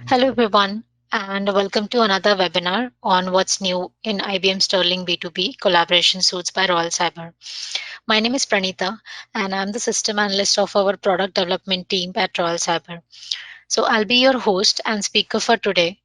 Hello, everyone, and welcome to another webinar on what's new in IBM Sterling B2B collaboration suites by Royal Cyber. My name is Pranita, and I'm the system analyst of our product development team at Royal Cyber. So, I'll be your host and speaker for today.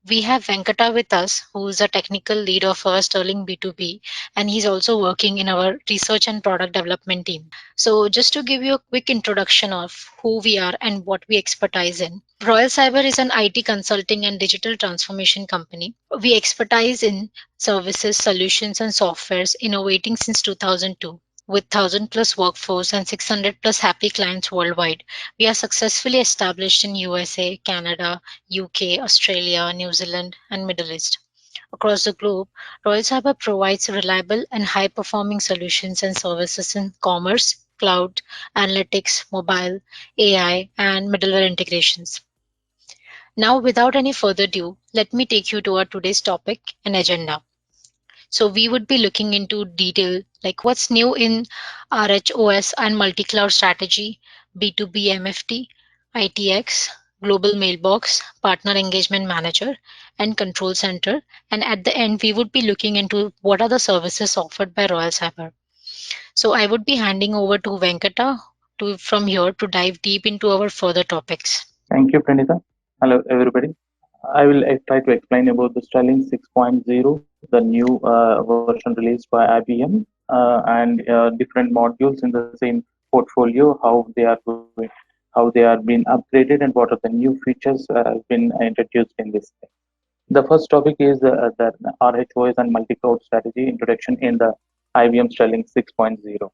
We have Venkata with us, who is a technical lead of our Sterling B2B, and he's also working in our research and product development team. So, just to give you a quick introduction of who we are and what we expertise in, Royal Cyber is an IT consulting and digital transformation company. We expertise in services, solutions, and softwares innovating since 2002. With 1,000 plus workforce and 600 plus happy clients worldwide, we are successfully established in USA, Canada, UK, Australia, New Zealand, and Middle East. Across the globe, Royal Cyber provides reliable and high-performing solutions and services in commerce, cloud, analytics, mobile, AI, and middleware integrations. Now, without any further ado, let me take you to our today's topic and agenda. So we would be looking into detail like what's new in RHOS and multi-cloud strategy, B2B MFT, ITX, Global Mailbox, Partner Engagement Manager, and Control Center. And at the end, we would be looking into what are the services offered by Royal Cyber. So I would be handing over to Venkata from here to dive deep into our further topics. Thank you, Pranita. Hello, everybody. I will try to explain about the Sterling 6.0, the new version released by IBM, and different modules in the same portfolio, how they are being upgraded, and what are the new features been introduced in this. The first topic is the RHOS and multi-cloud strategy introduction in the IBM Sterling 6.0.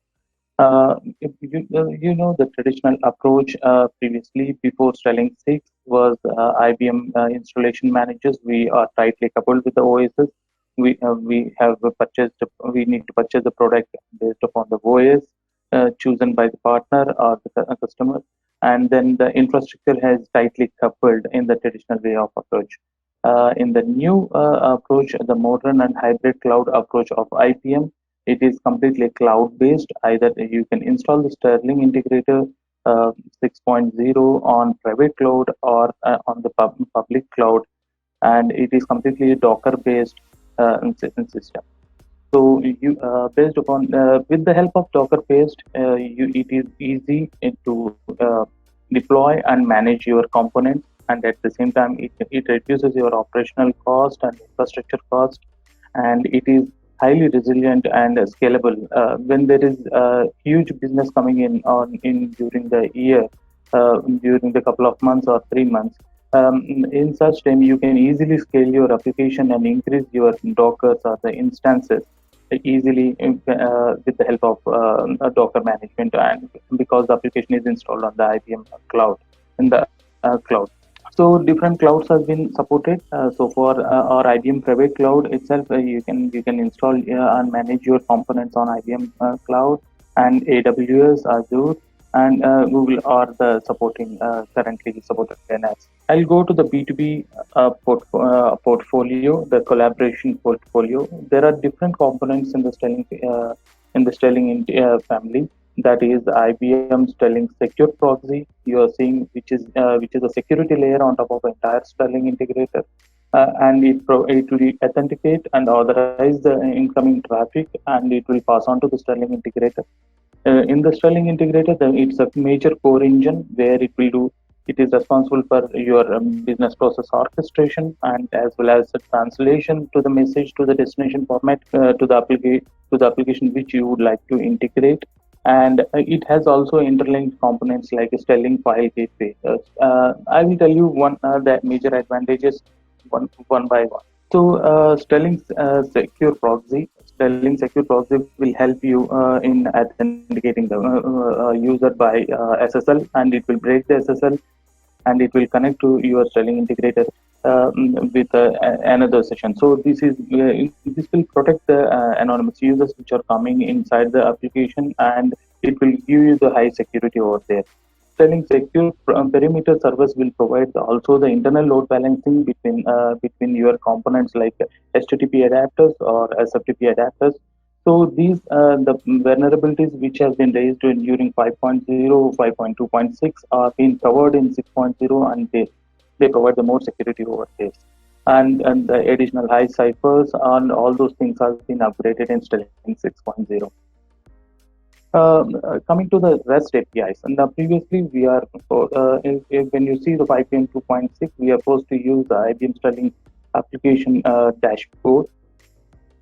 You know the traditional approach previously before Sterling 6 was IBM installation managers. We are tightly coupled with the OSs. We have purchased. We need to purchase the product based upon the OS chosen by the partner or the customer, and then the infrastructure has tightly coupled in the traditional way of approach. In the new approach, the modern and hybrid cloud approach of IBM, it is completely cloud based. Either you can install the Sterling integrator 6.0 on private cloud or on the public cloud, and it is completely Docker based system. So you based upon with the help of Docker based, it is easy to deploy and manage your components, and at the same time it reduces your operational cost and infrastructure cost, and it is highly resilient and scalable. When there is huge business coming in during the year, during the couple of months or 3 months, in such time you can easily scale your application and increase your Dockers or the instances easily with the help of Docker management, and because the application is installed on the IBM cloud in the cloud. So different clouds have been supported. So for our IBM private cloud itself, you can install and manage your components on IBM cloud, and AWS, Azure, and Google are the supporting currently supported NS. I'll go to the B2B portfolio, the collaboration portfolio. There are different components in the Sterling family. That is IBM Sterling Secure Proxy. You are seeing which is a security layer on top of the entire Sterling integrator, and it will authenticate and authorize the incoming traffic, and it will pass on to the Sterling integrator. In the Sterling integrator, it's a major core engine where it will do. It is responsible for your business process orchestration and as well as the translation to the message to the destination format to the application which you would like to integrate. And it has also interlinked components like a Sterling file gateway. I will tell you one the major advantages one by one. So, Sterling Secure Proxy. Sterling Secure Proxy will help you in authenticating the user by SSL, and it will break the SSL, and it will connect to your Sterling integrator with another session. So this will protect the anonymous users which are coming inside the application, and it will give you the high security over there. Sterling Secure Perimeter Service will provide also the internal load balancing between your components like HTTP adapters or SFTP adapters. So these the vulnerabilities which have been raised during 5.0, 5.2.6 are being covered in 6.0, and they provide the more security over this. And the additional high ciphers and all those things have been upgraded in Sterling 6.0. Coming to the REST APIs, and previously we are when you see the IBM 2.6, we are supposed to use the IBM Sterling application dashboard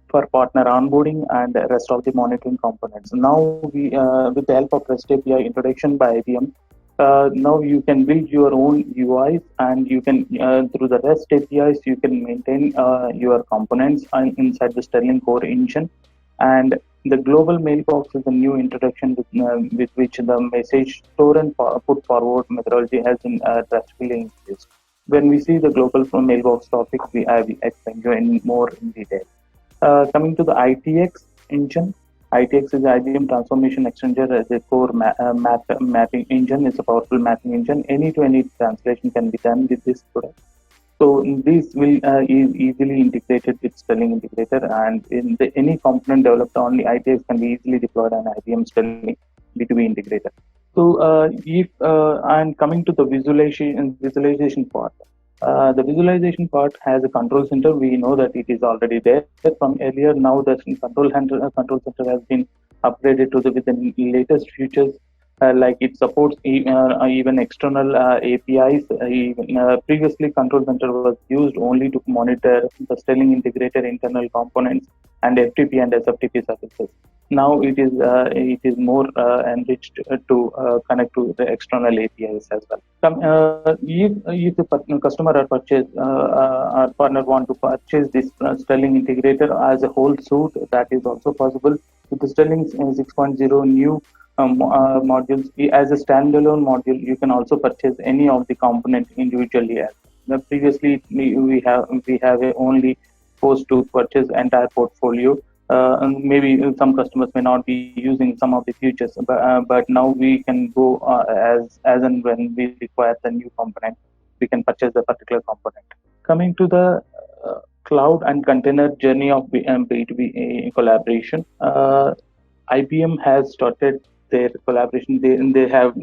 for partner onboarding and the rest of the monitoring components. Now, with the help of REST API introduction by IBM, now you can build your own UIs, and you can through the REST APIs you can maintain your components inside the Sterling Core engine. And the global mailbox is a new introduction with which the message store and put forward methodology has been drastically increased. When we see the global mailbox topic, we have explained you in more in detail. Coming to the ITX engine, ITX is the IBM Transformation Extender as a core mapping engine. It's a powerful mapping engine. Any to any translation can be done with this product. So this will easily integrated with Sterling Integrator, and in any component developed on the ITX can be easily deployed on IBM Sterling B2B Integrator. So if and coming to the visualization part, the visualization part has a control center. We know that it is already there from earlier. Now the control center has been upgraded to with the latest features. Like it supports even external APIs. Previously, Control Center was used only to monitor the Sterling integrated internal components and FTP and SFTP services. Now it is more enriched to connect to the external APIs as well. If the customer or purchase or partner want to purchase this Sterling integrator as a whole suite, that is also possible with the Sterling 6.0 new modules. As a standalone module, you can also purchase any of the components individually. Previously, we have only forced to purchase entire portfolio. And maybe some customers may not be using some of the features, but now we can go as and when we require the new component, we can purchase the particular component. Coming to the cloud and container journey of B2B collaboration, IBM has started their collaboration. They have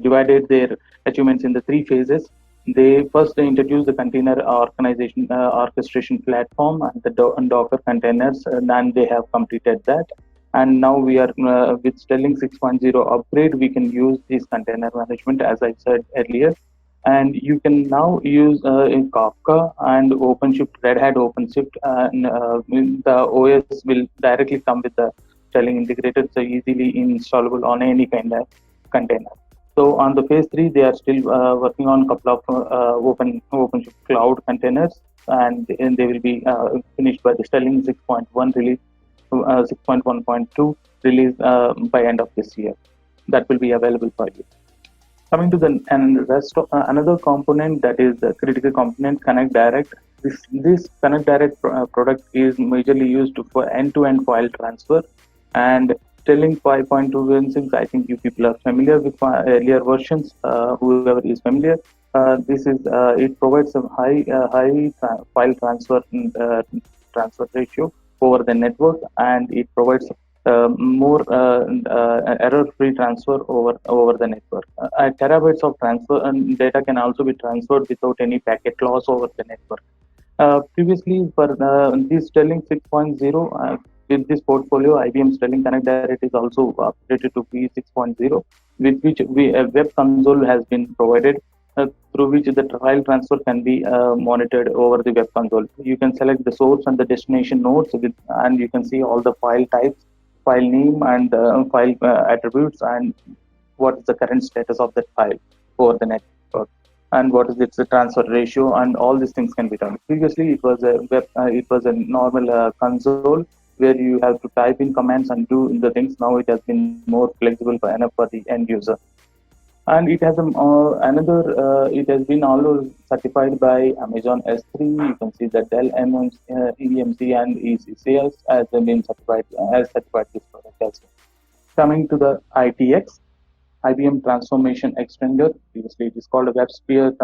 divided their achievements in the three phases. They first introduced the container organization orchestration platform and the Docker containers, and they have completed that. And now we are with Sterling 6.0 upgrade, we can use this container management as I said earlier. And you can now use in Kafka and OpenShift, Red Hat OpenShift, and the OS will directly come with the Sterling integrated, so easily installable on any kind of container. So on the phase 3, they are still working on a couple of OpenShift cloud containers, and they will be finished by the Sterling 6.1 release, 6.1.2 release by end of this year. That will be available for you. Coming to the rest of another component, that is the critical component, Connect Direct. This Connect Direct product is majorly used for end-to-end file transfer, and Sterling 5.216, I think you people are familiar with earlier versions. Whoever is familiar, this is it provides a high file transfer ratio over the network, and it provides more error-free transfer over the network. Terabytes of transfer and data can also be transferred without any packet loss over the network. Previously, for this Sterling 6.0, with this portfolio, IBM Sterling Connect Direct is also updated to P6.0, with which a web console has been provided, through which the file transfer can be monitored over the web console. You can select the source and the destination nodes, and you can see all the file types, file name, and file attributes, and what is the current status of that file over the network, and what is its transfer ratio, and all these things can be done. Previously, it was a normal console where you have to type in commands and do the things. Now it has been more flexible enough for the end user. And it has it has been also certified by Amazon S3. You can see that Dell EMC and ECCS has been certified this product as well. Coming to the ITX, IBM Transformation Extender. Previously it is called a WebSphere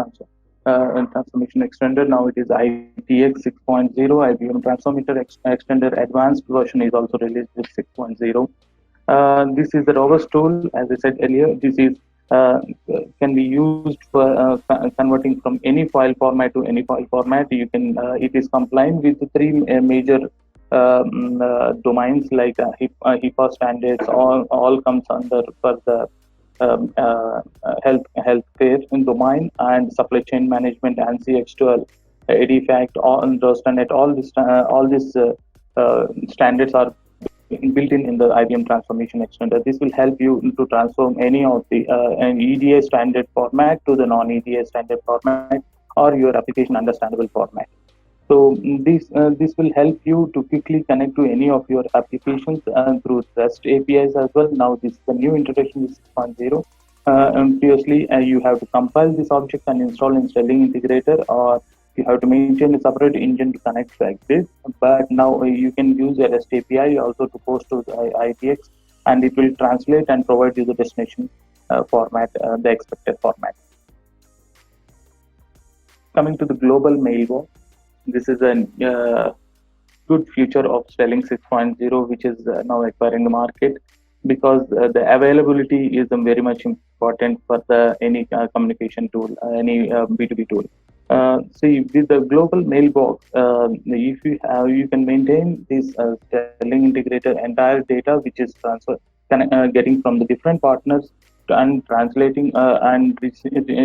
Transformation Extender. Now it is ITX 6.0. IBM Transformator Extender Advanced version is also released with 6.0. This is the robust tool, as I said earlier. This is uh, can be used for converting from any file format to any file format. You can it is compliant with the three major domains like HIPAA standards. All comes under for the healthcare in domain and supply chain management and CX12, EDIFACT, all standard. All these standards are built in the IBM Transformation Extender. This will help you to transform any of the an EDA standard format to the non-EDA standard format or your application understandable format. So this will help you to quickly connect to any of your applications through REST APIs as well. Now this is the new introduction with 6.0. Previously, you have to compile this object and install in Sterling Integrator, or you have to maintain a separate engine to connect like this. But now you can use a REST API also to post to the ITX, and it will translate and provide you the destination format, the expected format. Coming to the global mailbox, this is a good future of Sterling 6.0, which is now acquiring the market, because the availability is very much important for the any communication tool, any B2B tool. See, with the global mailbox, if you have, you can maintain this Sterling Integrator entire data, which is getting from the different partners and translating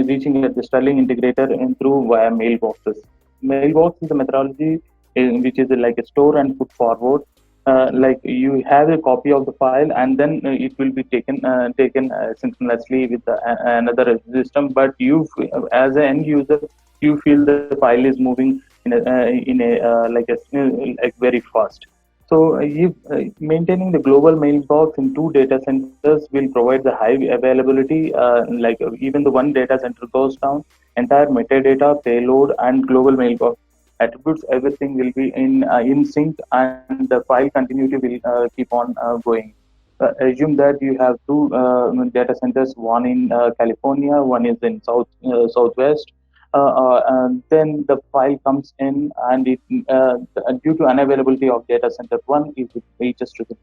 reaching at the Sterling Integrator and through via mailboxes. Mailbox is a methodology which is like a store and put forward. Like you have a copy of the file, and then it will be taken synchronously with another system. But you, as an end user, you feel the file is moving like very fast. So if maintaining the global mailbox in two data centers will provide the high availability. Like even the one data center goes down, entire metadata, payload, and global mailbox attributes, everything will be in sync, and the file continuity will keep on going. Assume that you have two data centers, one in California, one is in southwest. And then the file comes in, and it due to unavailability of data center one, it reaches to the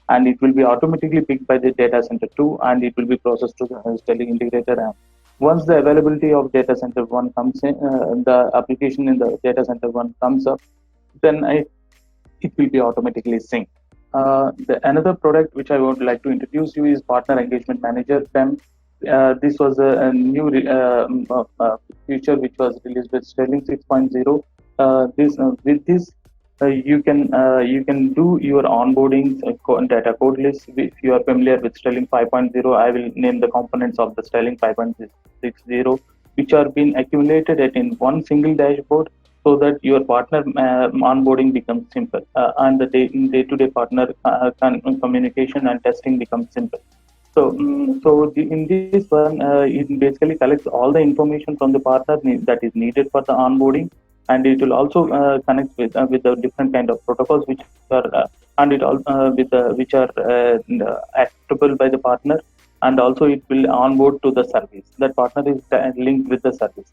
and it will be automatically picked by the data center two, and it will be processed to the Sterling Integrator. And once the availability of data center one comes in, the application in the data center one comes up, then it will be automatically synced. Another product which I would like to introduce you is Partner Engagement Manager PEM. This was a new feature which was released with Sterling 6.0. This with this you can do your onboarding data code list. If you are familiar with Sterling 5.0, I will name the components of the Sterling 5.60, which are being accumulated at in one single dashboard, so that your partner onboarding becomes simple, and the day-to-day partner communication and testing becomes simple. So, in this one, it basically collects all the information from the partner that is needed for the onboarding, and it will also connect with the different kind of protocols which are and it all with the which are acceptable by the partner, and also it will onboard to the service. That partner is linked with the service.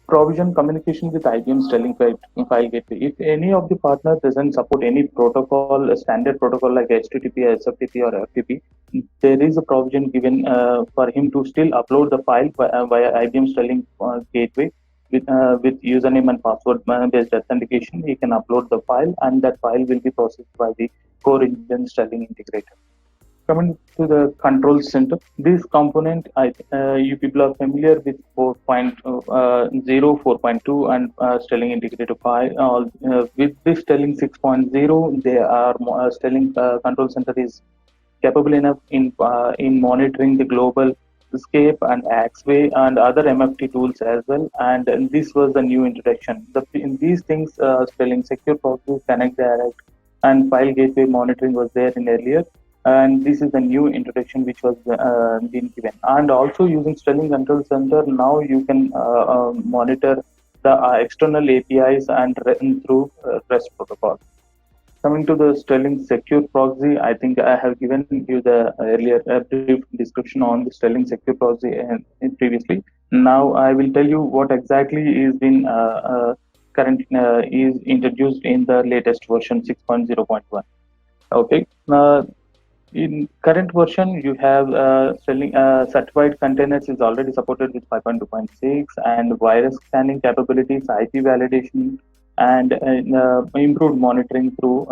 Provision communication with IBM Sterling file gateway. If any of the partners doesn't support any protocol, a standard protocol like HTTP, SFTP, or FTP, there is a provision given for him to still upload the file via IBM Sterling gateway with username and password based authentication. He can upload the file, and that file will be processed by the core engine Sterling Integrator. Coming to the control center, this component, you people are familiar with 4.0, 4.2, and Sterling Integrator 5. With this Sterling 6.0, they are Sterling Control Center is capable enough in monitoring the global Escape and Axway and other MFT tools as well. And this was the new introduction. In these things, Sterling Secure Proxy, Connect Direct, and File Gateway monitoring was there in earlier, and this is the new introduction which was been given. And also using Sterling Control Center, now you can monitor the external APIs and through REST protocol. Coming to the Sterling Secure Proxy, I think I have given you the earlier brief description on the Sterling Secure Proxy previously. Now I will tell you what exactly is been current is introduced in the latest version 6.0.1. Okay. In current version, you have selling certified containers is already supported with 5.2.6 and virus scanning capabilities, IP validation, and improved monitoring through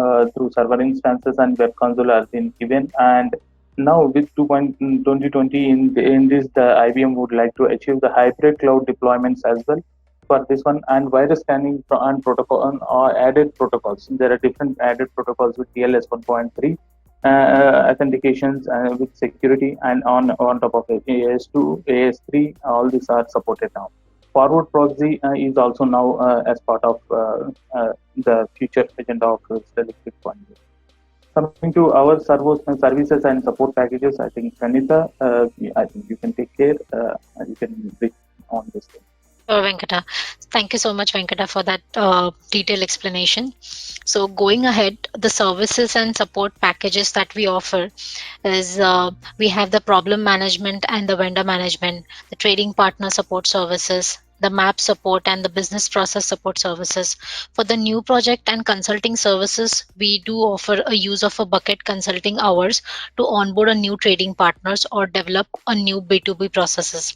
server instances and web console has been given. And now with 2.2020 in this, the IBM would like to achieve the hybrid cloud deployments as well for this one, and virus scanning and protocol or added protocols. There are different added protocols with TLS 1.3 authentications with security, and on top of it AS2, AS3, all these are supported now. Forward proxy is also now as part of the future agenda of Sterling 6.0. Coming to our services and support packages, I think Pranita, I think you can take care. You can brief on this thing. Venkata. Thank you so much, Venkata, for that detailed explanation. So, going ahead, the services and support packages that we offer is we have the problem management and the vendor management, the trading partner support services, the map support, and the business process support services. For the new project and consulting services, we do offer a use of a bucket consulting hours to onboard a new trading partners or develop a new B2B processes.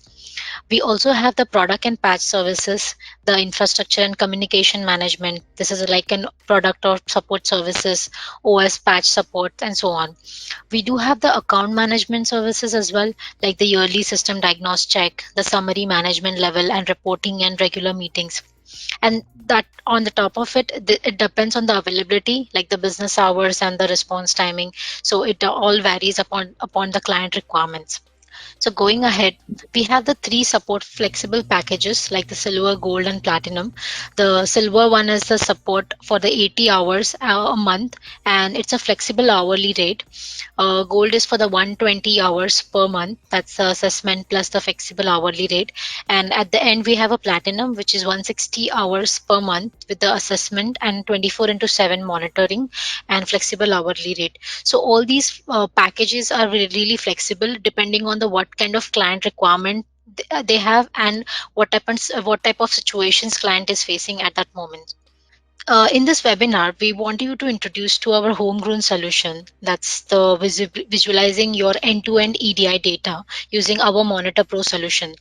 We also have the product and patch services, the infrastructure and communication management. This is like an product or support services, OS patch support, and so on. We do have the account management services as well, like the yearly system diagnostic check, the summary management level, and reporting and regular meetings. And that on the top of it, it depends on the availability, like the business hours and the response timing. So it all varies upon the client requirements. So going ahead, we have the three support flexible packages like the silver, gold, and platinum. The silver one is the support for the 80 hours a month, and it's a flexible hourly rate. Gold is for the 120 hours per month. That's the assessment plus the flexible hourly rate. And at the end, we have a platinum, which is 160 hours per month with the assessment and 24 into 7 monitoring and flexible hourly rate. So all these packages are really flexible depending on the what kind of client requirement they have and what type of situations client is facing at that moment. In this webinar, we want you to introduce to our homegrown solution. That's the visualizing your end-to-end EDI data using our Monitor Pro solution.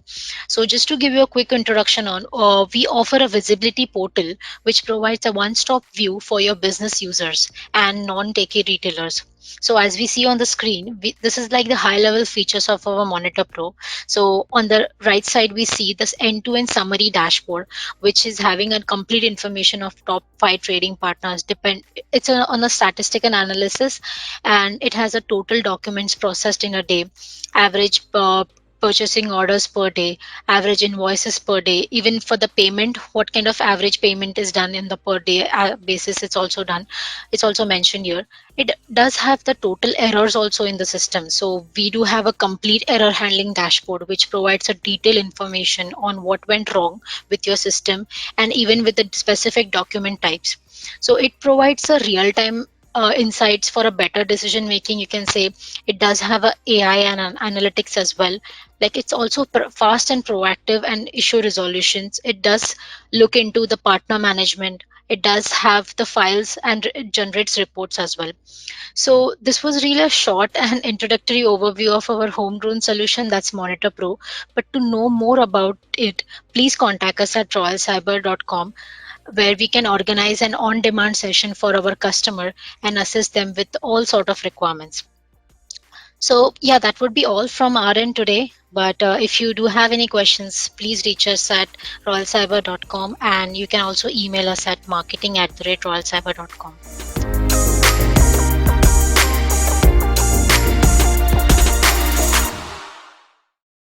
So just to give you a quick introduction on, we offer a visibility portal which provides a one-stop view for your business users and non-techie retailers. So as we see on the screen, this is like the high-level features of our Monitor Pro. So on the right side, we see this end-to-end summary dashboard, which is having a complete information of top 5 trading partners. It's on a statistical analysis, and it has a total documents processed in a day, average purchasing orders per day, average invoices per day. Even for the payment, what kind of average payment is done in the per day basis, it's also done. It's also mentioned here. It does have the total errors also in the system. So we do have a complete error handling dashboard, which provides a detailed information on what went wrong with your system and even with the specific document types. So it provides a real-time insights for a better decision making. You can say it does have a AI and an analytics as well. Like it's also fast and proactive and issue resolutions. It does look into the partner management. It does have the files and it generates reports as well. So this was really a short and introductory overview of our homegrown solution, that's Monitor Pro. But to know more about it, please contact us at royalcyber.com, where we can organize an on-demand session for our customer and assist them with all sort of requirements. So yeah, that would be all from our end today. But if you do have any questions, please reach us at royalcyber.com, and you can also email us at marketing@royalcyber.com.